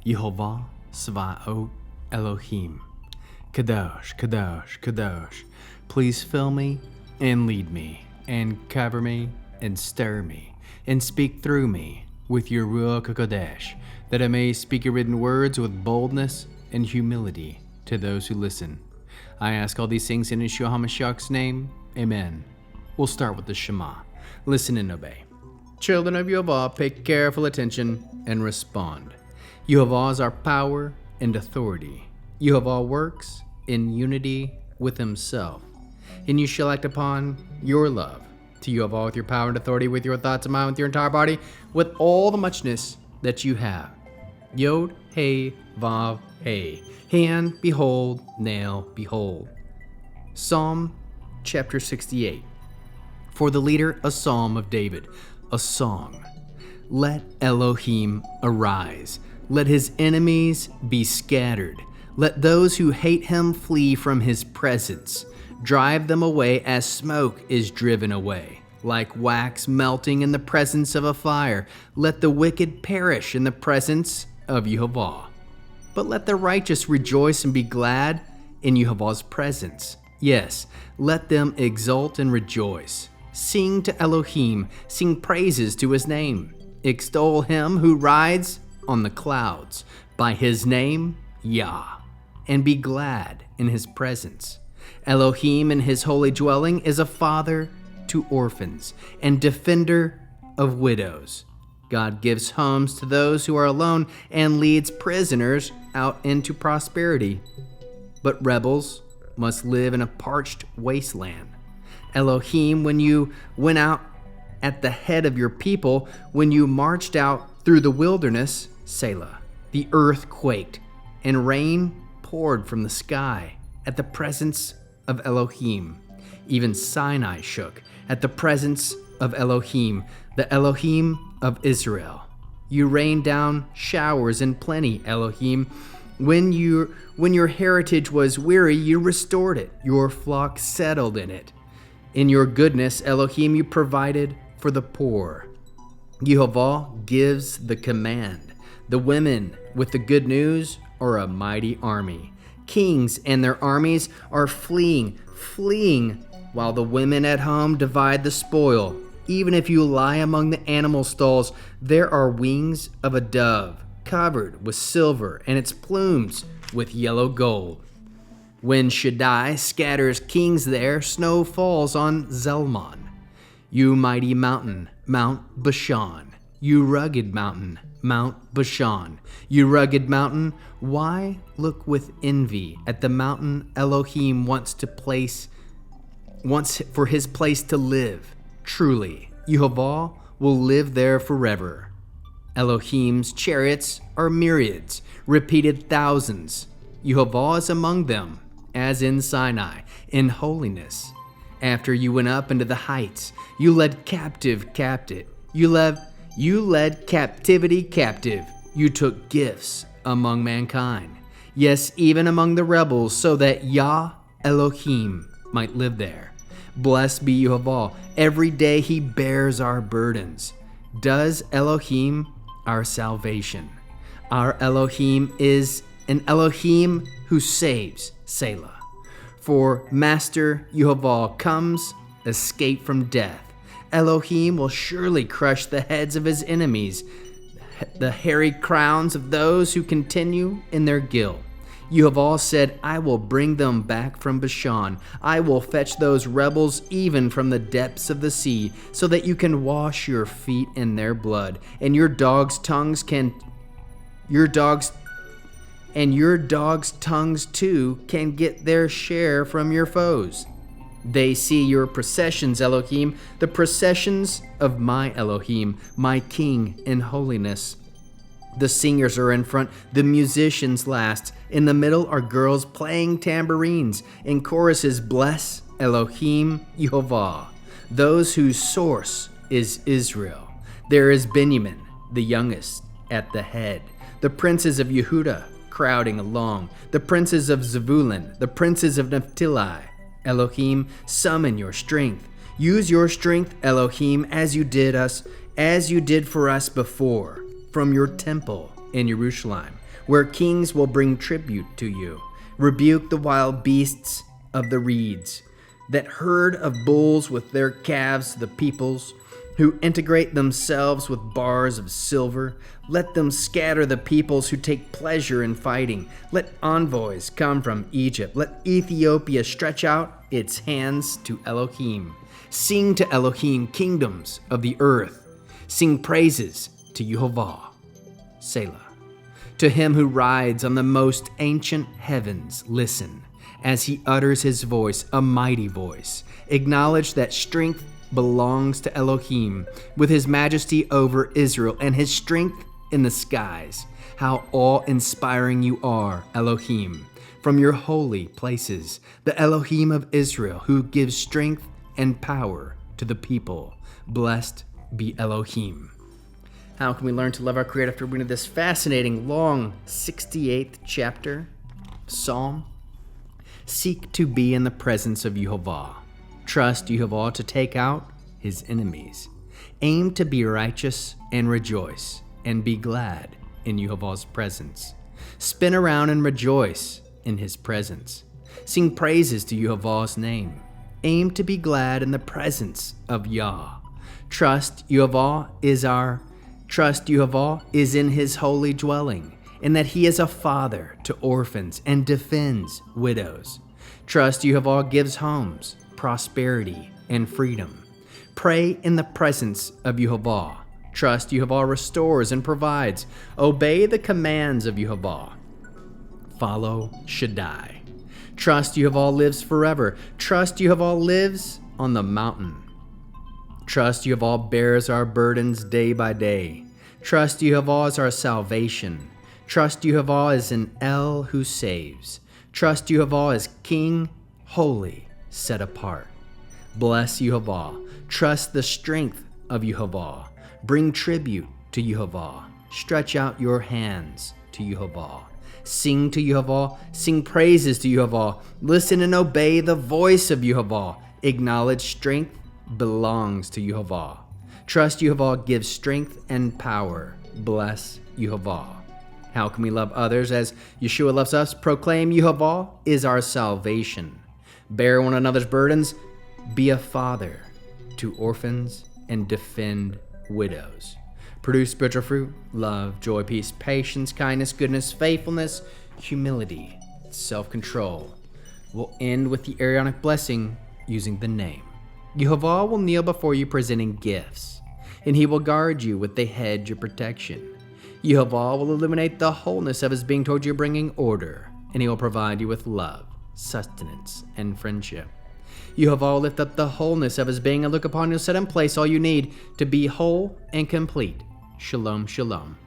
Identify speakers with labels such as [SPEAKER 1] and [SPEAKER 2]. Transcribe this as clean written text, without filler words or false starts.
[SPEAKER 1] Yehovah Svaot Elohim. Kadosh, Kadosh, Kadosh. Please fill me and lead me and cover me and stir me and speak through me with your Ruach HaKodesh, that I may speak your written words with boldness and humility to those who listen. I ask all these things in Yeshua HaMashiach's name. Amen. We'll start with the Shema. Listen and obey. Children of Yehovah, pay careful attention and respond. Yehovah is our power and authority. Yehovah works in unity with himself. And you shall act upon your love to Yehovah with your power and authority, with your thoughts and mind, with your entire body, with all the muchness that you have. Yod, Hey, Vav, Hey. Hand, behold, nail, behold. Psalm chapter 68. For the leader, a psalm of David, a song. Let Elohim arise. Let his enemies be scattered. Let those who hate him flee from his presence. Drive them away as smoke is driven away, like wax melting in the presence of a fire. Let the wicked perish in the presence of Yehovah. But let the righteous rejoice and be glad in Yehovah's presence. Yes, let them exult and rejoice. Sing to Elohim, sing praises to his name. Extol him who rides on the clouds, by his name, Yah, and be glad in his presence. Elohim in his holy dwelling is a father to orphans and defender of widows. God gives homes to those who are alone and leads prisoners out into prosperity. But rebels must live in a parched wasteland. Elohim, when you went out at the head of your people, when you marched out through the wilderness, Selah, the earth quaked, and rain poured from the sky at the presence of Elohim. Even Sinai shook at the presence of Elohim, the Elohim of Israel. You rained down showers in plenty, Elohim. When your heritage was weary, you restored it. Your flock settled in it. In your goodness, Elohim, you provided for the poor. Yehovah gives the command. The women with the good news are a mighty army. Kings and their armies are fleeing, while the women at home divide the spoil. Even if you lie among the animal stalls, there are wings of a dove, covered with silver, and its plumes with yellow gold. When Shaddai scatters kings there, snow falls on Zelmon. You mighty mountain, Mount Bashan. You rugged mountain, Mount Bashan. You rugged mountain, why look with envy at the mountain Elohim wants for his place to live? Truly, Yehovah will live there forever. Elohim's chariots are myriads, repeated thousands. Yehovah is among them, as in Sinai, in holiness. After you went up into the heights, you led captive captive. You led captivity captive. You took gifts among mankind. Yes, even among the rebels, so that Yah Elohim might live there. Blessed be Yehovah. Every day he bears our burdens. Does Elohim our salvation? Our Elohim is an Elohim who saves, Selah. For Master Yehovah comes, escape from death. Elohim will surely crush the heads of his enemies, the hairy crowns of those who continue in their guilt. Yehovah said, I will bring them back from Bashan. I will fetch those rebels even from the depths of the sea, so that you can wash your feet in their blood, and your dogs' tongues too can get their share from your foes. They see your processions, Elohim, the processions of my Elohim, my King in holiness. The singers are in front, the musicians last. In the middle are girls playing tambourines. In choruses, bless Elohim Yehovah, those whose source is Israel. There is Benjamin, the youngest, at the head. The princes of Yehudah crowding along. The princes of Zebulun, the princes of Naphtali. Elohim, summon your strength. Use your strength, Elohim, as you did for us before. From your temple, in Jerusalem, where kings will bring tribute to you. Rebuke the wild beasts of the reeds, that herd of bulls with their calves, the peoples who integrate themselves with bars of silver. Let them scatter the peoples who take pleasure in fighting. Let envoys come from Egypt. Let Ethiopia stretch out its hands to Elohim. Sing to Elohim, kingdoms of the earth. Sing praises to Yehovah. Selah. To him who rides on the most ancient heavens, listen, as he utters his voice, a mighty voice. Acknowledge that strength belongs to Elohim, with his majesty over Israel and his strength in the skies. How awe-inspiring you are, Elohim, from your holy places, the Elohim of Israel, who gives strength and power to the people. Blessed be Elohim. How can we learn to love our Creator after reading this fascinating, long 68th chapter? Psalm. Seek to be in the presence of Yehovah. Trust Yehovah to take out his enemies. Aim to be righteous and rejoice, and be glad in Yehovah's presence. Spin around and rejoice in his presence. Sing praises to Yehovah's name. Aim to be glad in the presence of Yah. Trust Yehovah is in his holy dwelling, and that he is a father to orphans and defends widows. Trust Yehovah gives homes, prosperity, and freedom. Pray in the presence of Yehovah. Trust Yehovah restores and provides. Obey the commands of Yehovah. Follow Shaddai. Trust Yehovah lives forever. Trust Yehovah lives on the mountain. Trust Yehovah bears our burdens day by day. Trust Yehovah is our salvation. Trust Yehovah is an El who saves. Trust Yehovah is King, holy, set apart. Bless Yehovah. Trust the strength of Yehovah. Bring tribute to Yehovah. Stretch out your hands to Yehovah. Sing to Yehovah. Sing praises to Yehovah. Listen and obey the voice of Yehovah. Acknowledge strength belongs to Yehovah. Trust Yehovah gives strength and power. Bless Yehovah. How can we love others as Yeshua loves us? Proclaim Yehovah is our salvation. Bear one another's burdens. Be a father to orphans and defend widows. Produce spiritual fruit, love, joy, peace, patience, kindness, goodness, faithfulness, humility, self-control. We'll end with the Aaronic blessing using the name. Yehovah will kneel before you presenting gifts, and he will guard you with the hedge of protection. Yehovah will illuminate the wholeness of his being toward you, bringing order, and he will provide you with love, sustenance, and friendship. Yehovah will lift up the wholeness of his being and look upon you, set in place all you need to be whole and complete. Shalom, shalom.